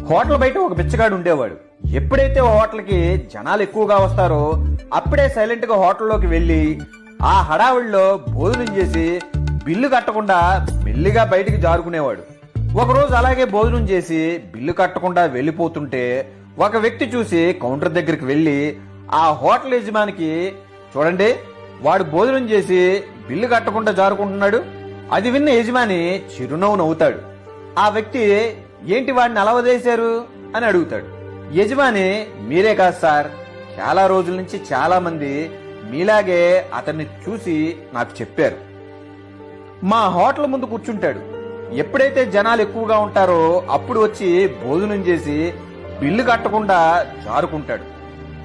Hotel బయట ఒక బిచ్చగాడు ఉండేవాడు. ఎప్పుడైతే హోటల్కి జనాలు ఎక్కువగా వస్తారో అప్పుడే సైలెంట్ గా హోటల్లోకి వెళ్లి ఆ హడావిడిలో భోజనం చేసి బిల్లు కట్టకుండా మెల్లిగా బయటికి జారుకునేవాడు. ఒకరోజు అలాగే భోజనం చేసి బిల్లు కట్టకుండా వెళ్లిపోతుంటే ఒక వ్యక్తి చూసి కౌంటర్ దగ్గరికి వెళ్లి ఆ హోటల్ యజమానికి, చూడండి వాడు భోజనం చేసి బిల్లు కట్టకుండా జారుకుంటున్నాడు. అది విన్న యజమాని చిరునవ్వు నవ్వుతాడు. ఆ వ్యక్తి, ఏంటి వాడిని అలా వదిలేశారు అని అడుగుతాడు. యజమాని, మీరే కాదు సార్, చాలా రోజుల నుంచి చాలా మంది మీలాగే అతన్ని చూసి నాకు చెప్పారు. మా హోటల్ ముందు కూర్చుంటాడు. ఎప్పుడైతే జనాలు ఎక్కువగా ఉంటారో అప్పుడు వచ్చి భోజనం చేసి బిల్లు కట్టకుండా జారుకుంటాడు.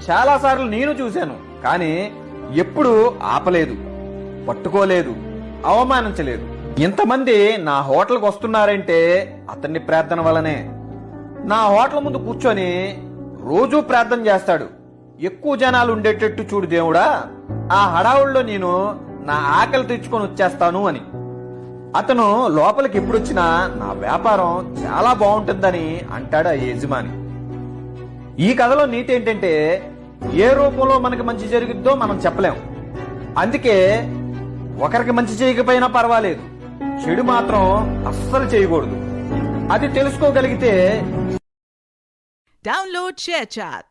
చాలా సార్లు నేను చూశాను, కానీ ఎప్పుడూ ఆపలేదు, పట్టుకోలేదు, అవమానించలేదు. ఇంతమంది నా హోటల్కి వస్తున్నారంటే అతన్ని ప్రార్థన వల్లనే. నా హోటల్ ముందు కూర్చొని రోజూ ప్రార్థన చేస్తాడు. ఎక్కువ జనాలు ఉండేటట్టు చూడు దేవుడా, ఆ హడావుల్లో నేను నా ఆకలి తెచ్చుకొని వచ్చేస్తాను అని. అతను లోపలికి ఎప్పుడొచ్చినా నా వ్యాపారం చాలా బాగుంటుందని అంటాడు ఆ యజమాని. ఈ కథలో నీతి ఏంటంటే, ఏ రూపంలో మనకి మంచి జరుగుద్దో మనం చెప్పలేం. అందుకే ఒకరికి మంచి చేయకపోయినా పర్వాలేదు, చెడు మాత్రం అస్సలు చేయకూడదు. అది తెలుసుకోగలిగితే Download ShareChat.